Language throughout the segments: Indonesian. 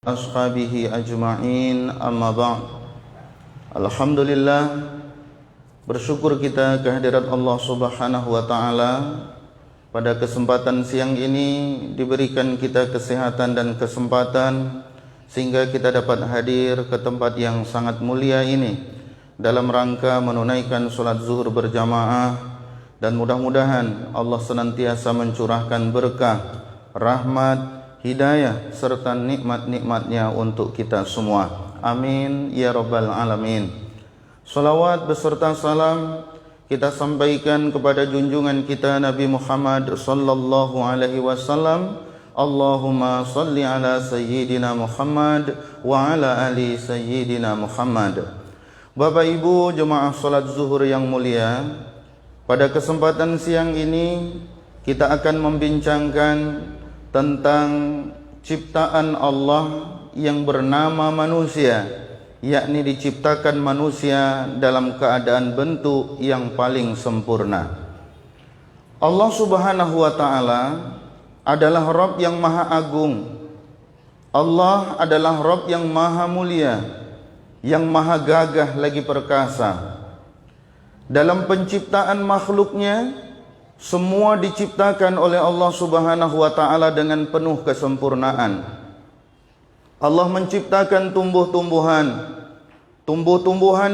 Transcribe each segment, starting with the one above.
ashabihi ajma'in, amma ba'd. Alhamdulillah, bersyukur kita kehadirat Allah Subhanahu wa ta'ala. Pada kesempatan siang ini diberikan kita kesehatan dan kesempatan sehingga kita dapat hadir ke tempat yang sangat mulia ini dalam rangka menunaikan salat zuhur berjamaah. Dan mudah-mudahan Allah senantiasa mencurahkan berkah, rahmat, hidayah serta nikmat-nikmatnya untuk kita semua. Amin ya rabbal alamin. Salawat beserta salam kita sampaikan kepada junjungan kita Nabi Muhammad sallallahu alaihi wasallam. Allahumma salli ala sayyidina Muhammad wa ala ali sayyidina Muhammad. Bapak Ibu jemaah salat zuhur yang mulia, pada kesempatan siang ini kita akan membincangkan tentang ciptaan Allah yang bernama manusia, yakni diciptakan manusia dalam keadaan bentuk yang paling sempurna. Allah Subhanahu wa ta'ala adalah Rabb yang maha agung. Allah adalah Rabb yang maha mulia, yang maha gagah lagi perkasa. Dalam penciptaan makhluknya, semua diciptakan oleh Allah Subhanahu wa ta'ala dengan penuh kesempurnaan. Allah menciptakan tumbuh-tumbuhan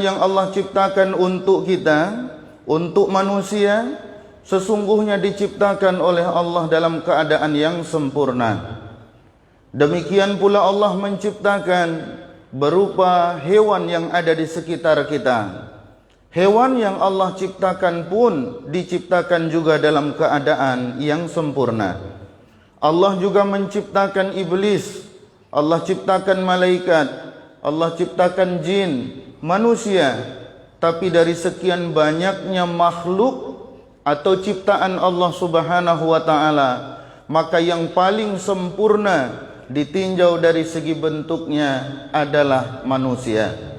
yang Allah ciptakan untuk kita, untuk manusia, sesungguhnya diciptakan oleh Allah dalam keadaan yang sempurna. Demikian pula Allah menciptakan berupa hewan yang ada di sekitar kita. Hewan yang Allah ciptakan pun diciptakan juga dalam keadaan yang sempurna. Allah juga menciptakan iblis, Allah ciptakan malaikat, Allah ciptakan jin, manusia. Tapi dari sekian banyaknya makhluk atau ciptaan Allah Subhanahu wa ta'ala, maka yang paling sempurna ditinjau dari segi bentuknya adalah manusia.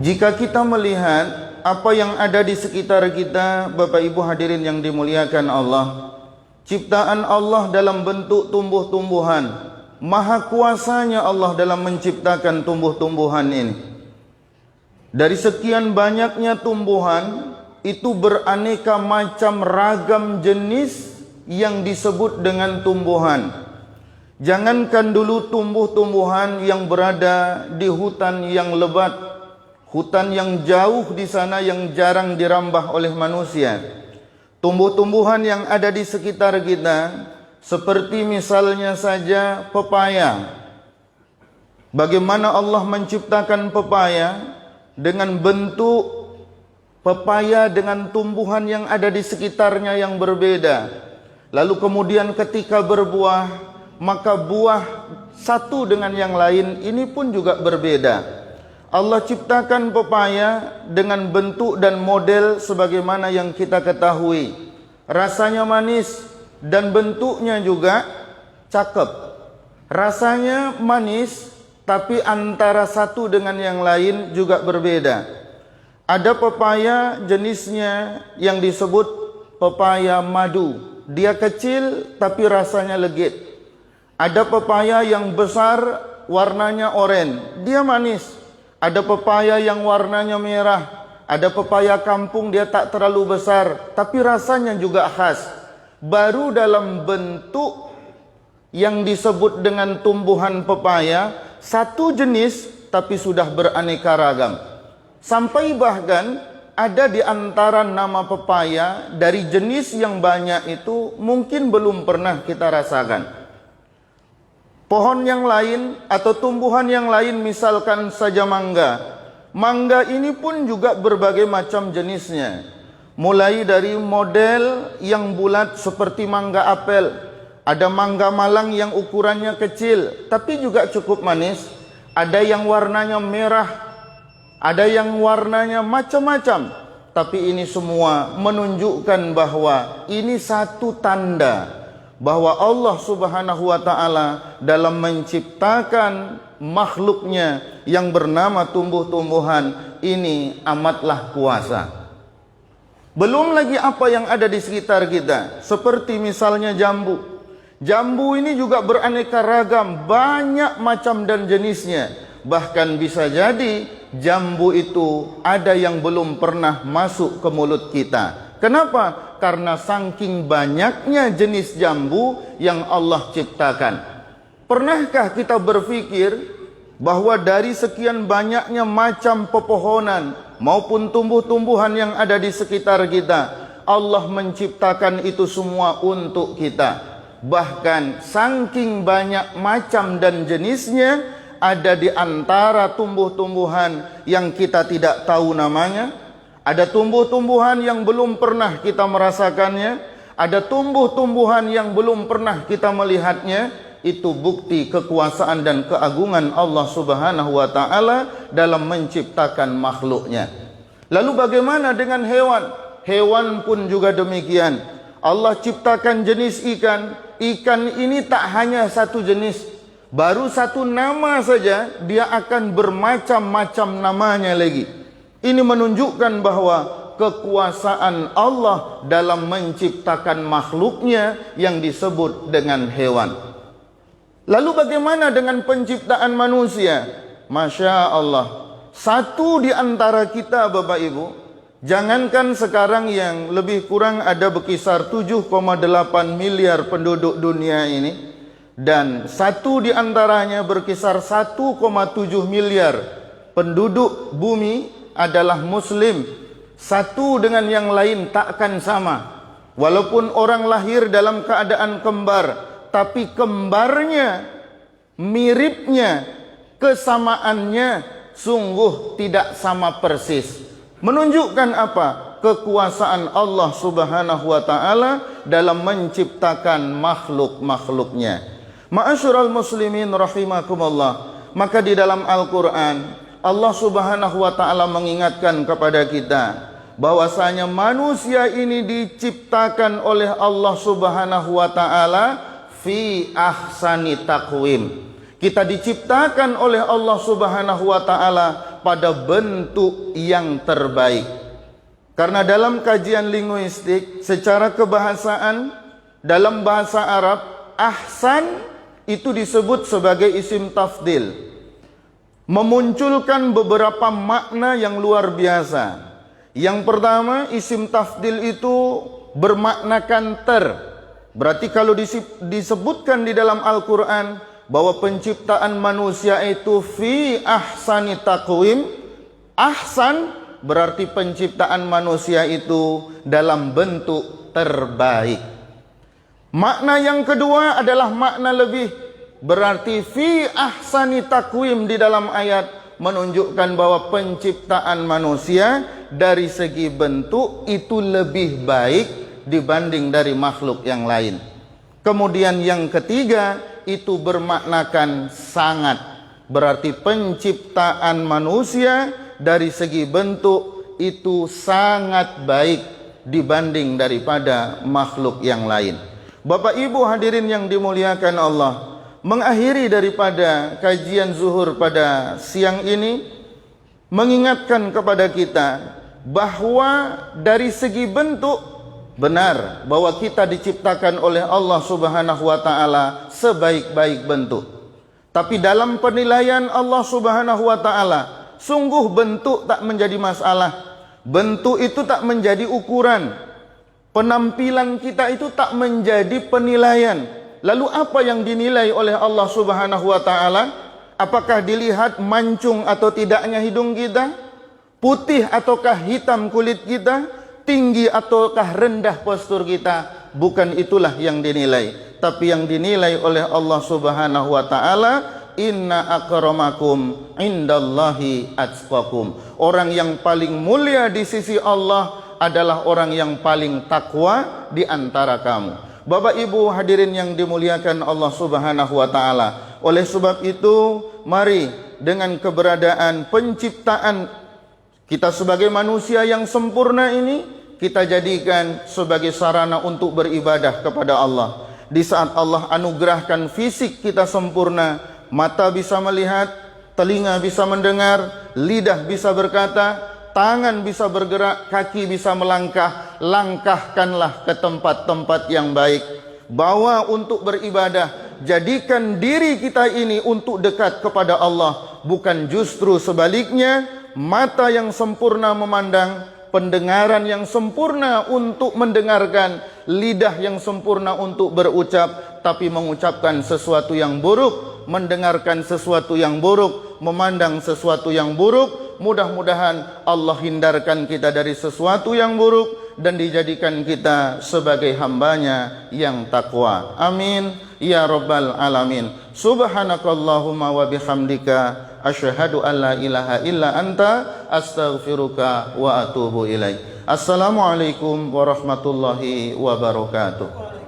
Jika kita melihat apa yang ada di sekitar kita, Bapak Ibu hadirin yang dimuliakan Allah, ciptaan Allah dalam bentuk tumbuh-tumbuhan, maha kuasanya Allah dalam menciptakan tumbuh-tumbuhan ini. Dari sekian banyaknya tumbuhan, itu beraneka macam ragam jenis yang disebut dengan tumbuhan. Jangankan dulu tumbuh-tumbuhan yang berada di hutan yang lebat, hutan yang jauh di sana yang jarang dirambah oleh manusia. Tumbuh-tumbuhan yang ada di sekitar kita, seperti misalnya saja pepaya. Bagaimana Allah menciptakan pepaya dengan bentuk pepaya dengan tumbuhan yang ada di sekitarnya yang berbeda. Lalu kemudian ketika berbuah, maka buah satu dengan yang lain ini pun juga berbeda. Allah ciptakan pepaya dengan bentuk dan model sebagaimana yang kita ketahui. Rasanya manis dan bentuknya juga cakep. Rasanya manis, tapi antara satu dengan yang lain juga berbeda. Ada pepaya jenisnya yang disebut pepaya madu. Dia kecil tapi rasanya legit. Ada pepaya yang besar, warnanya oranye. Dia manis. Ada pepaya yang warnanya merah. Ada pepaya kampung, dia tak terlalu besar, tapi rasanya juga khas. Baru dalam bentuk yang disebut dengan tumbuhan pepaya, satu jenis tapi sudah beraneka ragam. Sampai bahkan ada di antara nama pepaya dari jenis yang banyak itu mungkin belum pernah kita rasakan. Pohon yang lain atau tumbuhan yang lain, misalkan saja mangga. Mangga ini pun juga berbagai macam jenisnya. Mulai dari model yang bulat seperti mangga apel. Ada mangga Malang yang ukurannya kecil tapi juga cukup manis. Ada yang warnanya merah. Ada yang warnanya macam-macam. Tapi ini semua menunjukkan bahwa ini satu tanda bahwa Allah Subhanahu wa ta'ala dalam menciptakan makhluknya yang bernama tumbuh-tumbuhan ini amatlah kuasa. Belum lagi apa yang ada di sekitar kita, seperti misalnya jambu. Jambu ini juga beraneka ragam, banyak macam dan jenisnya. Bahkan bisa jadi jambu itu ada yang belum pernah masuk ke mulut kita. Kenapa? Karena saking banyaknya jenis jambu yang Allah ciptakan. Pernahkah kita berpikir bahwa dari sekian banyaknya macam pepohonan maupun tumbuh-tumbuhan yang ada di sekitar kita, Allah menciptakan itu semua untuk kita. Bahkan saking banyak macam dan jenisnya, ada di antara tumbuh-tumbuhan yang kita tidak tahu namanya, ada tumbuh-tumbuhan yang belum pernah kita merasakannya, ada tumbuh-tumbuhan yang belum pernah kita melihatnya. Itu bukti kekuasaan dan keagungan Allah Subhanahu wa Ta'ala dalam menciptakan makhluknya. Lalu bagaimana dengan hewan? Hewan pun juga demikian. Allah ciptakan jenis ikan. Ikan ini tak hanya satu jenis, baru satu nama saja dia akan bermacam-macam namanya lagi. Ini menunjukkan bahwa kekuasaan Allah dalam menciptakan makhluknya yang disebut dengan hewan. Lalu bagaimana dengan penciptaan manusia? Masya Allah, satu di antara kita Bapak Ibu, jangankan sekarang yang lebih kurang ada berkisar 7,8 miliar penduduk dunia ini, dan satu di antaranya berkisar 1,7 miliar penduduk bumi adalah Muslim. Satu dengan yang lain takkan sama. Walaupun orang lahir dalam keadaan kembar, tapi kembarnya, miripnya, kesamaannya sungguh tidak sama persis. Menunjukkan apa? Kekuasaan Allah Subhanahu wa Ta'ala dalam menciptakan makhluk-makhluknya. Ma'asyiral muslimin rahimakumullah. Maka di dalam Al-Quran, Allah Subhanahu wa Ta'ala mengingatkan kepada kita bahwasanya manusia ini diciptakan oleh Allah Subhanahu wa Ta'ala fi ahsani taqwim. Kita diciptakan oleh Allah Subhanahu wa Ta'ala pada bentuk yang terbaik. Karena dalam kajian linguistik secara kebahasaan, dalam bahasa Arab, ahsan itu disebut sebagai isim tafdil, memunculkan beberapa makna yang luar biasa. Yang pertama, isim tafdil itu bermaknakan ter. Berarti kalau disebutkan di dalam Al-Quran bahwa penciptaan manusia itu fi ahsani taqwim, ahsan berarti penciptaan manusia itu dalam bentuk terbaik. Makna yang kedua adalah makna lebih, berarti fi ahsani taqwim di dalam ayat menunjukkan bahwa penciptaan manusia dari segi bentuk itu lebih baik dibanding dari makhluk yang lain. Kemudian yang ketiga itu bermaknakan sangat, berarti penciptaan manusia dari segi bentuk itu sangat baik dibanding daripada makhluk yang lain. Bapak Ibu hadirin yang dimuliakan Allah, mengakhiri daripada kajian zuhur pada siang ini mengingatkan kepada kita bahwa dari segi bentuk benar bahwa kita diciptakan oleh Allah Subhanahu wa Ta'ala sebaik-baik bentuk. Tapi dalam penilaian Allah Subhanahu wa Ta'ala, sungguh bentuk tak menjadi masalah. Bentuk itu tak menjadi ukuran. Penampilan kita itu tak menjadi penilaian. Lalu apa yang dinilai oleh Allah Subhanahu wa Ta'ala? Apakah dilihat mancung atau tidaknya hidung kita? Putih ataukah hitam kulit kita? Tinggi ataukah rendah postur kita? Bukan itulah yang dinilai. Tapi yang dinilai oleh Allah Subhanahu wa Ta'ala, inna akramakum indallahi atqakum. Orang yang paling mulia di sisi Allah adalah orang yang paling takwa di antara kamu. Bapak Ibu hadirin yang dimuliakan Allah Subhanahu wa Ta'ala. Oleh sebab itu, mari dengan keberadaan penciptaan kita sebagai manusia yang sempurna ini, kita jadikan sebagai sarana untuk beribadah kepada Allah. Di saat Allah anugerahkan fisik kita sempurna, mata bisa melihat, telinga bisa mendengar, lidah bisa berkata, tangan bisa bergerak, kaki bisa melangkah, langkahkanlah ke tempat-tempat yang baik. bawa untuk beribadah. Jadikan diri kita ini untuk dekat kepada Allah, bukan justru sebaliknya. Mata yang sempurna memandang, pendengaran yang sempurna untuk mendengarkan, lidah yang sempurna untuk berucap, tapi mengucapkan sesuatu yang buruk, mendengarkan sesuatu yang buruk, memandang sesuatu yang buruk. Mudah-mudahan Allah hindarkan kita dari sesuatu yang buruk dan dijadikan kita sebagai hambanya yang takwa. Amin ya rabbal alamin. Subhanakallahumma wa bihamdika asyhadu an la ilaha illa anta astaghfiruka wa atubu ilaik. Assalamualaikum warahmatullahi wabarakatuh.